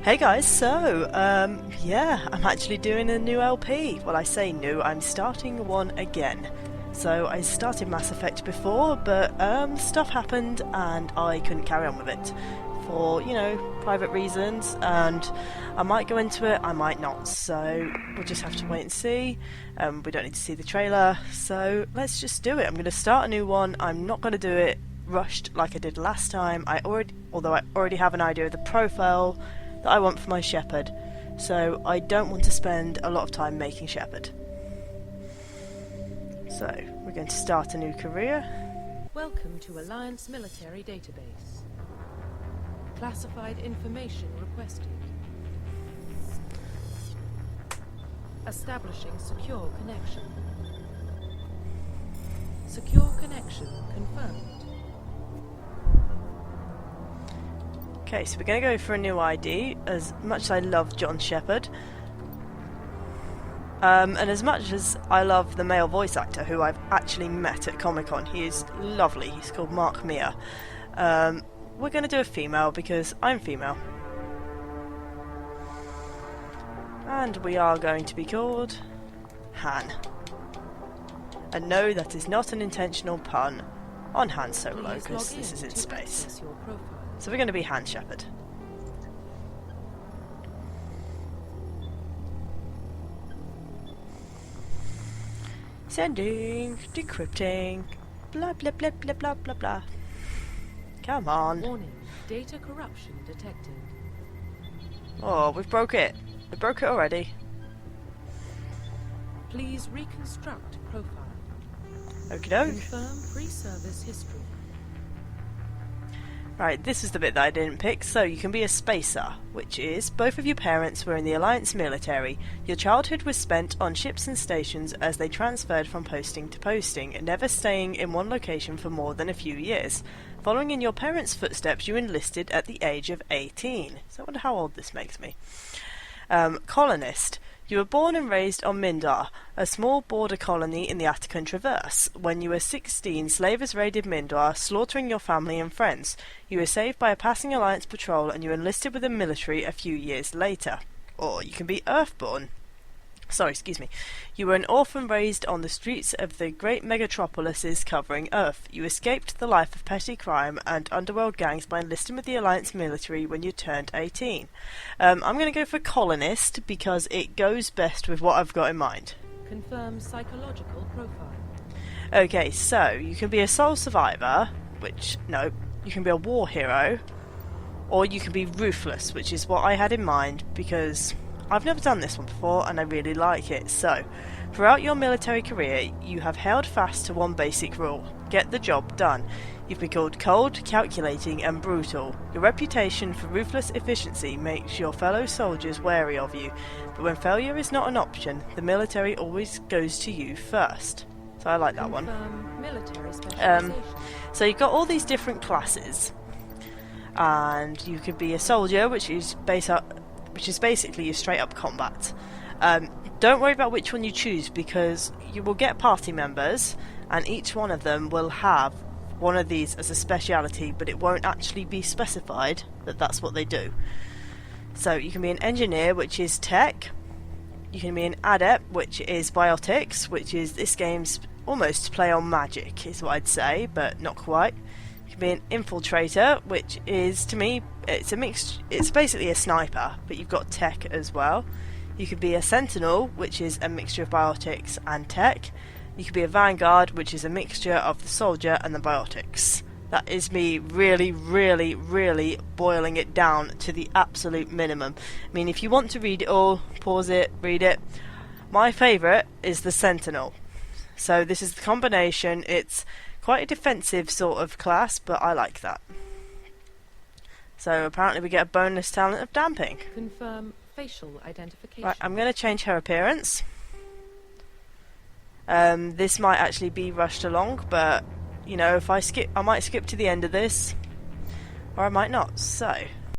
Hey guys, so, yeah, I'm actually doing a new LP. Well, I say new, I'm starting one again. So, I started Mass Effect before, but, stuff happened and I couldn't carry on with it. For, private reasons, and I might go into it, I might not, so we'll just have to wait and see. We don't need to see the trailer, so let's just do it. I'm going to start a new one. I'm not going to do it rushed like I did last time. Although I already have an idea of the profile that I want for my Shepherd, so I don't want to spend a lot of time making Shepherd. So, we're going to start a new career. Welcome to Alliance Military Database. Classified information requested. Establishing secure connection. Secure connection confirmed. Okay, so we're going to go for a new ID, as much as I love John Shepherd. And as much as I love the male voice actor, who I've actually met at Comic-Con, he is lovely. He's called Mark Meir. We're going to do a female, because I'm female. And we are going to be called Han. And no, that is not an intentional pun on Han Solo, because this is in space. So we're going to be Han Shepherd. Sending, decrypting, blah blah blah blah blah blah blah. Come on. Warning, data corruption detected. Oh, we've broke it. We broke it already. Please reconstruct profile. Okie doke. Confirm pre-service history. Right, this is the bit that I didn't pick. So you can be a spacer, which is both of your parents were in the Alliance military. Your childhood was spent on ships and stations as they transferred from posting to posting, and never staying in one location for more than a few years. Following in your parents' footsteps, you enlisted at the age of 18. So I wonder how old this makes me. Colonist. You were born and raised on Mindar, a small border colony in the Attican Traverse. When you were 16, slavers raided Mindar, slaughtering your family and friends. You were saved by a passing Alliance patrol and you enlisted with the military a few years later. Or you can be Earthborn. You were an orphan raised on the streets of the great megatropolises covering Earth. You escaped the life of petty crime and underworld gangs by enlisting with the Alliance military when you turned 18. I'm going to go for Colonist because it goes best with what I've got in mind. Confirm psychological profile. Okay, so you can be a sole survivor, you can be a war hero, or you can be ruthless, which is what I had in mind because I've never done this one before and I really like it. So, throughout your military career, you have held fast to one basic rule: get the job done. You've been called cold, calculating and brutal. Your reputation for ruthless efficiency makes your fellow soldiers wary of you, but when failure is not an option, the military always goes to you first. So I like that one. Military specialization. So you've got all these different classes, and you could be a soldier, which is basically your straight up combat. Don't worry about which one you choose because you will get party members and each one of them will have one of these as a speciality, but it won't actually be specified that that's what they do. So you can be an engineer, which is tech. You can be an adept, which is biotics, which is this game's almost play on magic is what I'd say, but not quite. You can be an infiltrator, which is, to me, it's basically a sniper, but you've got tech as well. You could be a sentinel, which is a mixture of biotics and tech. You could be a vanguard, which is a mixture of the soldier and the biotics. That is me really, really, really boiling it down to the absolute minimum. I mean, if you want to read it all, pause it, read it. My favourite is the sentinel. So this is the combination. It's quite a defensive sort of class, but I like that. So apparently we get a bonus talent of damping. Confirm facial identification. Right, I'm going to change her appearance. This might actually be rushed along, but if I skip, I might skip to the end of this, or I might not. So,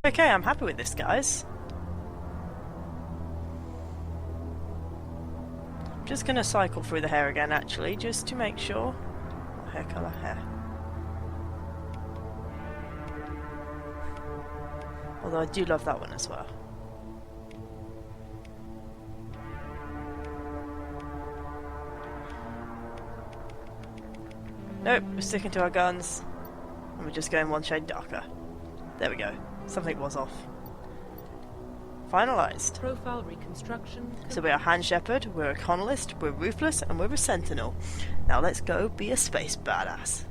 okay, I'm happy with this, guys. I'm just going to cycle through the hair again, actually, just to make sure. What hair colour? Hair. Although I do love that one as well. Nope, we're sticking to our guns. And we're just going one shade darker. There we go. Something was off. Finalised. Profile reconstruction. So we're a hand shepherd, we're a colonist, we're ruthless, and we're a sentinel. Now let's go be a space badass.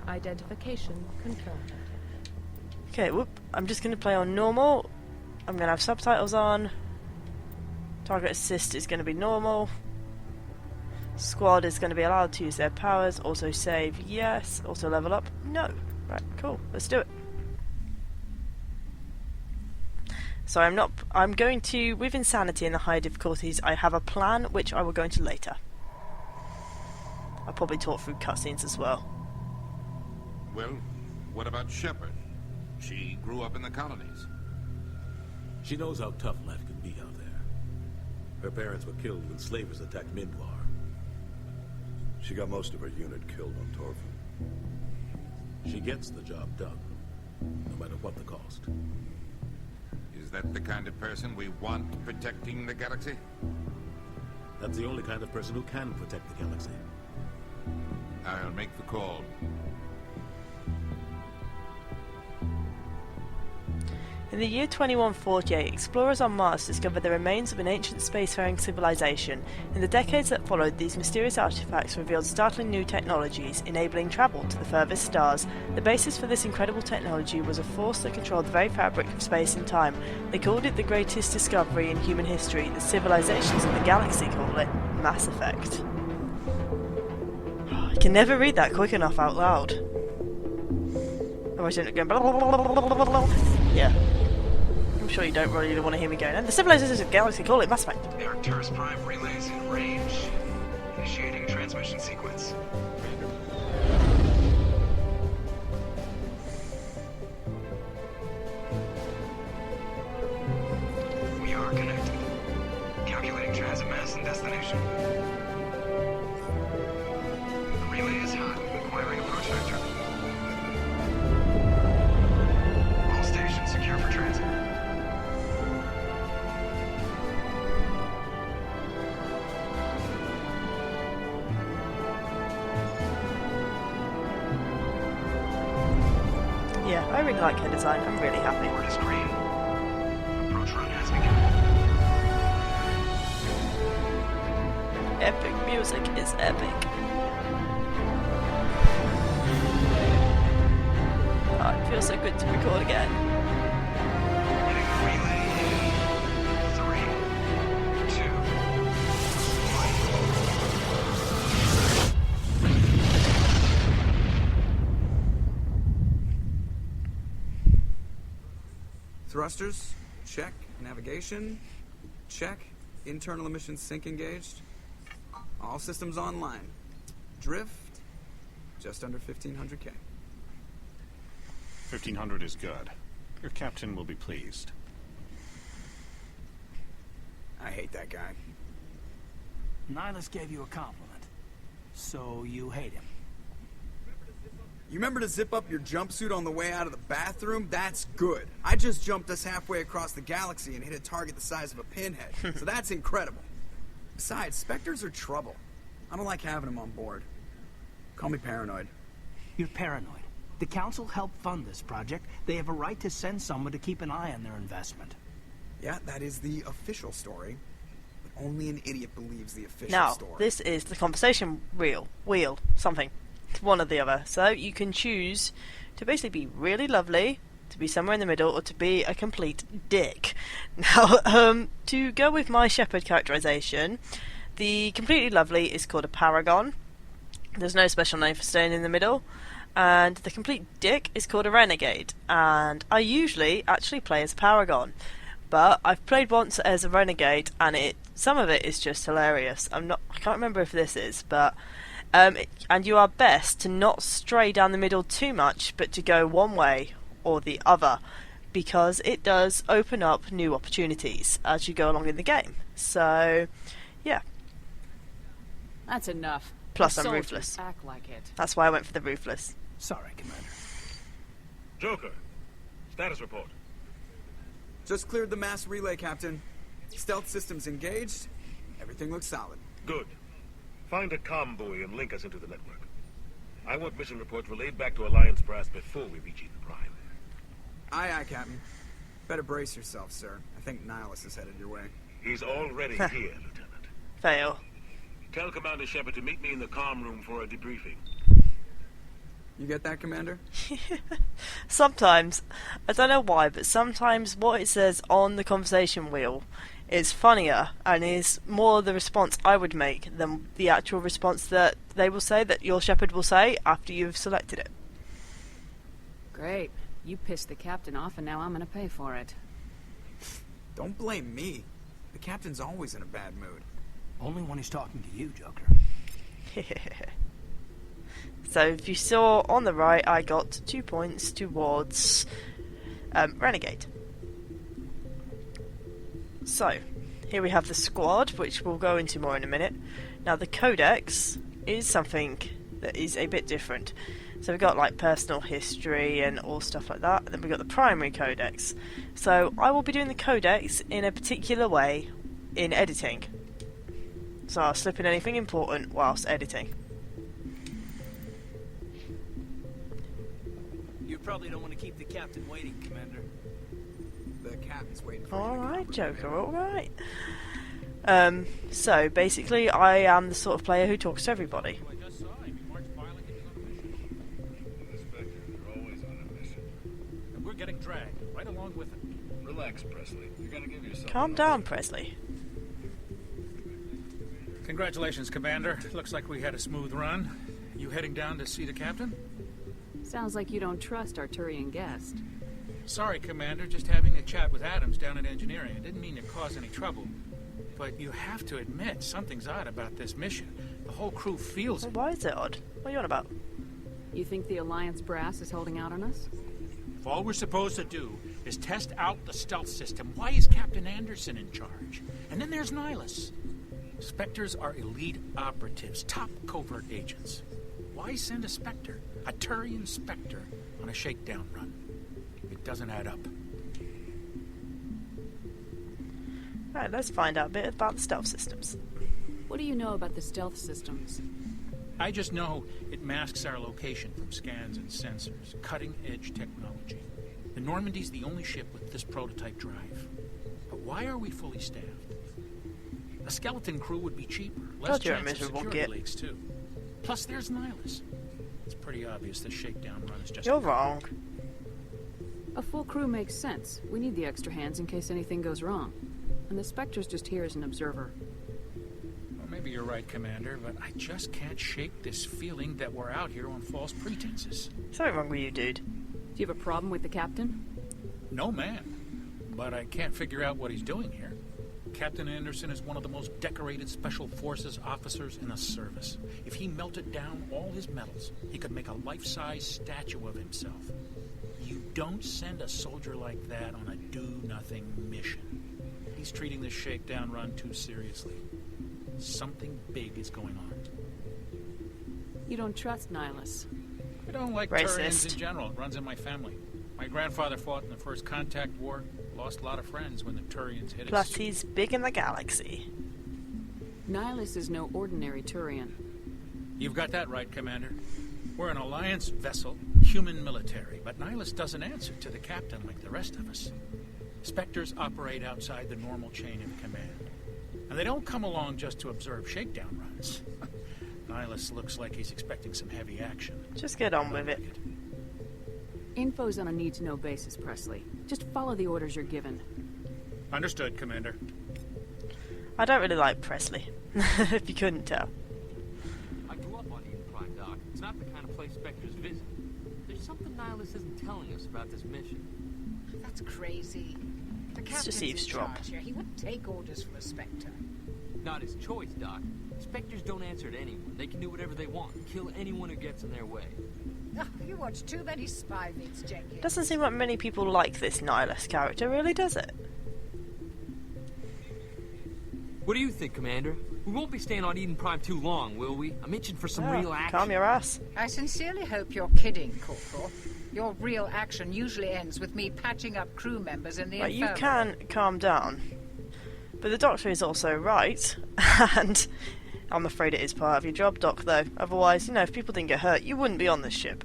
Identification confirmed. Okay, whoop. I'm just going to play on normal. I'm going to have subtitles on. Target assist is going to be normal. Squad is going to be allowed to use their powers. Also save, yes. Also level up, no. Right, cool. Let's do it. So I'm going to, with Insanity and the higher difficulties, I have a plan which I will go into later. I'll probably talk through cutscenes as well. Well, what about Shepard? She grew up in the colonies. She knows how tough life can be out there. Her parents were killed when slavers attacked Mindwar. She got most of her unit killed on Torfin. She gets the job done, no matter what the cost. Is that the kind of person we want protecting the galaxy? That's the only kind of person who can protect the galaxy. I'll make the call. In the year 2148, explorers on Mars discovered the remains of an ancient spacefaring civilization. In the decades that followed, these mysterious artifacts revealed startling new technologies, enabling travel to the furthest stars. The basis for this incredible technology was a force that controlled the very fabric of space and time. They called it the greatest discovery in human history. The civilizations of the galaxy call it Mass Effect. I can never read that quick enough out loud. Otherwise I end up going blah, blah, blah, blah, blah, blah, blah. Yeah. I'm sure you don't really want to hear me going, and the civilizations of the galaxy call it Mass Effect. Arcturus Prime relays in range. Initiating transmission sequence. We are connected. Calculating transit mass and destination. The relay is hot, acquiring approach vector. All stations secure for transit. Yeah, I really like her design. I'm really happy. Board is green. Approach run has begun. Epic music is epic. Oh, it feels so good to record again. Hitting the relay in 3, 2, 1. Thrusters, check. Navigation, check. Internal emissions sync engaged. All systems online. Drift, just under 1500K. 1500 is good. Your captain will be pleased. I hate that guy. Nihilus gave you a compliment. So you hate him. You remember to zip up your jumpsuit on the way out of the bathroom? That's good. I just jumped us halfway across the galaxy and hit a target the size of a pinhead. So that's incredible. Besides, Spectres are trouble. I don't like having them on board. Call me paranoid. You're paranoid. The Council helped fund this project. They have a right to send someone to keep an eye on their investment. Yeah, that is the official story. But only an idiot believes the official Now, story. this is the conversation wheel, something. One or the other. So you can choose to basically be really lovely, to be somewhere in the middle, or to be a complete dick. Now, to go with my Shepard characterization, the completely lovely is called a paragon. There's no special name for staying in the middle. And the complete dick is called a renegade. And I usually actually play as a paragon. But I've played once as a renegade, and some of it is just hilarious. I can't remember if this is, but and you are best to not stray down the middle too much, but to go one way or the other, because it does open up new opportunities as you go along in the game. So, yeah. That's enough. Plus, The I'm soldiers ruthless. Act like it. That's why I went for the ruthless. Sorry, Commander. Joker, status report. Just cleared the mass relay, Captain. Stealth systems engaged. Everything looks solid. Good. Find a comm buoy and link us into the network. I want mission reports relayed back to Alliance Brass before we reach Eden Prime. Aye, aye, Captain. Better brace yourself, sir. I think Nihilus is headed your way. He's already here, Lieutenant. Fail. Tell Commander Shepard to meet me in the comm room for a debriefing. You get that, Commander? Sometimes, I don't know why, but sometimes what it says on the conversation wheel is funnier and is more the response I would make than the actual response that they will say, that your Shepherd will say after you've selected it. Great. You pissed the captain off and now I'm gonna pay for it. Don't blame me. The captain's always in a bad mood. Only when he's talking to you, Joker. So if you saw on the right, I got 2 points towards Renegade. So, here we have the squad, which we'll go into more in a minute. Now the codex is something that is a bit different. So we've got like personal history and all stuff like that, and then we've got the primary codex. So I will be doing the codex in a particular way in editing. So I'll slip in anything important whilst editing. You probably don't want to keep the captain waiting, Commander. The captain's waiting for you. Alright, Joker, alright. So basically I am the sort of player who talks to everybody. We're getting dragged right along with it. Relax, Presley. You're gonna give yourself. Calm down, Presley. Congratulations, Commander. Looks like we had a smooth run. You heading down to see the captain? Sounds like you don't trust our Turian guest. Sorry, Commander. Just having a chat with Adams down at engineering. I didn't mean to cause any trouble. But you have to admit, something's odd about this mission. The whole crew feels it. Why is it odd? What are you on about? You think the Alliance brass is holding out on us? If all we're supposed to do is test out the stealth system, why is Captain Anderson in charge? And then there's Nihilus. Spectres are elite operatives, top covert agents. Why send a Spectre, a Turian Spectre, on a shakedown run? It doesn't add up. Right, let's find out a bit about the stealth systems. What do you know about the stealth systems? I just know it masks our location from scans and sensors. Cutting-edge technology. The Normandy's the only ship with this prototype drive. But why are we fully staffed? A skeleton crew would be cheaper. Less God, you're a chance of miserable security git. leaks, too. Plus, there's Nihilus. It's pretty obvious the shakedown run is just... You're wrong. A full crew makes sense. We need the extra hands in case anything goes wrong. And the Spectre's just here as an observer. Well, maybe you're right, Commander, but I just can't shake this feeling that we're out here on false pretenses. Something wrong with you, dude. Do you have a problem with the captain? No, man. But I can't figure out what he's doing here. Captain Anderson is one of the most decorated Special Forces officers in the service. If he melted down all his medals, he could make a life-size statue of himself. You don't send a soldier like that on a do-nothing mission. He's treating this shakedown run too seriously. Something big is going on. You don't trust Nihilus? I don't like Racist. Turians in general. It runs in my family. My grandfather fought in the First Contact War. Lost a lot of friends when the Turians hit Plus us. he's big in the galaxy. Nihilus is no ordinary Turian. You've got that right, Commander. We're an Alliance vessel, human military, but Nihilus doesn't answer to the captain like the rest of us. Spectres operate outside the normal chain of command. And they don't come along just to observe shakedown runs. Nihilus looks like he's expecting some heavy action. Just get on with it. Info's on a need-to-know basis, Presley. Just follow the orders you're given. Understood, Commander. I don't really like Presley, if you couldn't tell. I grew up on Eden Prime, Doc. It's not the kind of place Spectres visit. There's something Nihilus isn't telling us about this mission. That's crazy. The It's captain's just in eavesdrop. charge here. He wouldn't take orders from a Spectre. Not his choice, Doc. Spectres don't answer to anyone. They can do whatever they want. Kill anyone who gets in their way. Oh, you watch too many spy vids, Jenkins. Doesn't seem like many people like this Nihilus character, really, does it? What do you think, Commander? We won't be staying on Eden Prime too long, will we? I'm itching for some real action. Calm your ass. I sincerely hope you're kidding, Corporal. Your real action usually ends with me patching up crew members in the Right, you infirmary. can calm down. But the Doctor is also right, and I'm afraid it is part of your job, Doc, though. Otherwise, you know, if people didn't get hurt, you wouldn't be on this ship.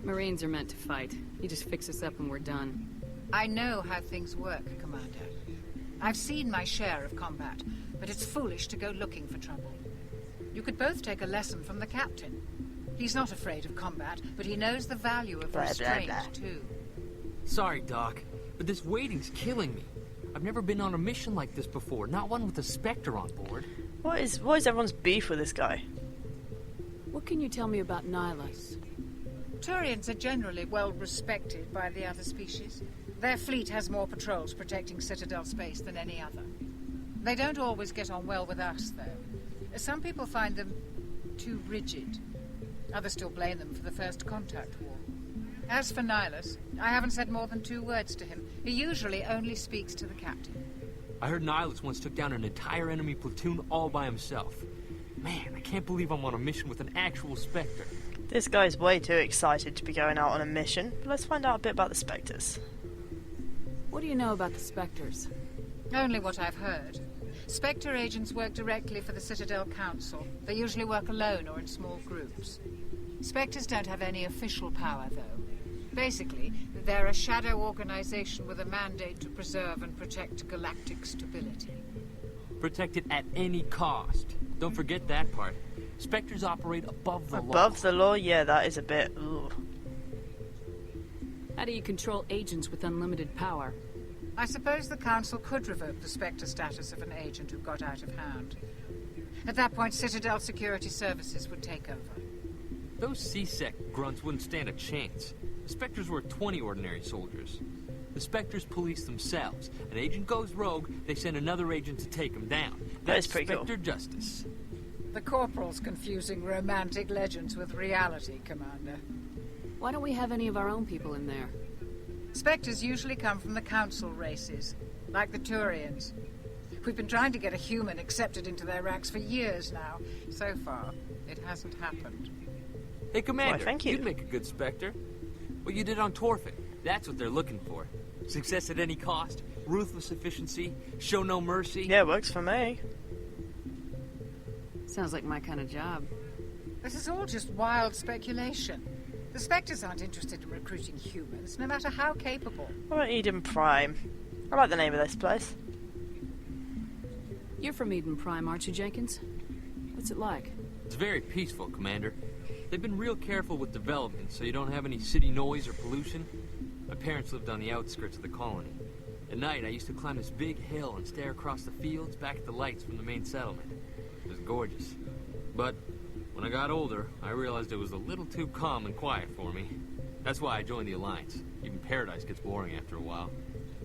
Marines are meant to fight. You just fix us up and we're done. I know how things work, Commander. I've seen my share of combat, but it's foolish to go looking for trouble. You could both take a lesson from the captain. He's not afraid of combat, but he knows the value of restraint, too. Sorry, Doc, but this waiting's killing me. I've never been on a mission like this before, not one with a Spectre on board. What is everyone's beef with this guy? What can you tell me about Nihilus? Turians are generally well respected by the other species. Their fleet has more patrols protecting Citadel space than any other. They don't always get on well with us, though. Some people find them too rigid. Others still blame them for the First Contact War. As for Nihilus, I haven't said more than 2 words to him. He usually only speaks to the captain. I heard Nihilus once took down an entire enemy platoon all by himself. Man, I can't believe I'm on a mission with an actual Spectre. This guy's way too excited to be going out on a mission. But let's find out a bit about the Spectres. What do you know about the Spectres? Only what I've heard. Spectre agents work directly for the Citadel Council. They usually work alone or in small groups. Spectres don't have any official power, though. Basically, they're a shadow organization with a mandate to preserve and protect galactic stability. Protect it at any cost. Don't forget that part. Spectres operate above the law. Above the law? Yeah, that is a bit... Ooh. How do you control agents with unlimited power? I suppose the Council could revoke the Spectre status of an agent who got out of hand. At that point, Citadel Security Services would take over. Those C-Sec grunts wouldn't stand a chance. The Spectres were 20 ordinary soldiers. The Spectres police themselves. An agent goes rogue, they send another agent to take him down. That's pretty Spectre cool. justice. The Corporal's confusing romantic legends with reality, Commander. Why don't we have any of our own people in there? Spectres usually come from the Council races, like the Turians. We've been trying to get a human accepted into their ranks for years now. So far, it hasn't happened. Hey, Commander, Why, thank you. You'd make a good Spectre. What you did on Torfin, that's what they're looking for. Success at any cost, ruthless efficiency, show no mercy. Yeah, works for me. Sounds like my kind of job. This is all just wild speculation. The Spectres aren't interested in recruiting humans, no matter how capable. What about Eden Prime? I like the name of this place. You're from Eden Prime, aren't you, Jenkins? What's it like? It's very peaceful, Commander. They've been real careful with development, so you don't have any city noise or pollution. My parents lived on the outskirts of the colony. At night, I used to climb this big hill and stare across the fields back at the lights from the main settlement. It was gorgeous. But when I got older, I realized it was a little too calm and quiet for me. That's why I joined the Alliance. Even Paradise gets boring after a while.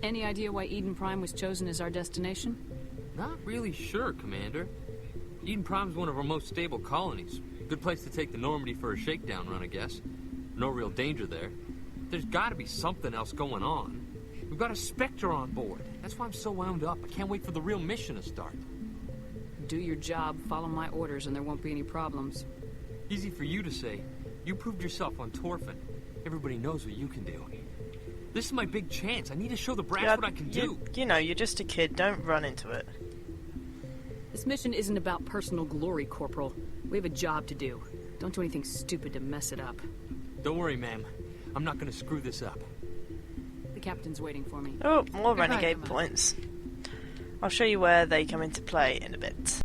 Any idea why Eden Prime was chosen as our destination? Not really sure, Commander. Eden Prime's one of our most stable colonies. Good place to take the Normandy for a shakedown run, I guess. No real danger there. There's gotta be something else going on. We've got a Spectre on board. That's why I'm so wound up. I can't wait for the real mission to start. Do your job, follow my orders, and there won't be any problems. Easy for you to say. You proved yourself on Torfin. Everybody knows what you can do. This is my big chance. I need to show the brass what I can do. You know, you're just a kid. Don't run into it. This mission isn't about personal glory, Corporal. We have a job to do. Don't do anything stupid to mess it up. Don't worry, ma'am. I'm not gonna screw this up. The captain's waiting for me. Oh, more Goodbye, renegade Commander. points. I'll show you where they come into play in a bit.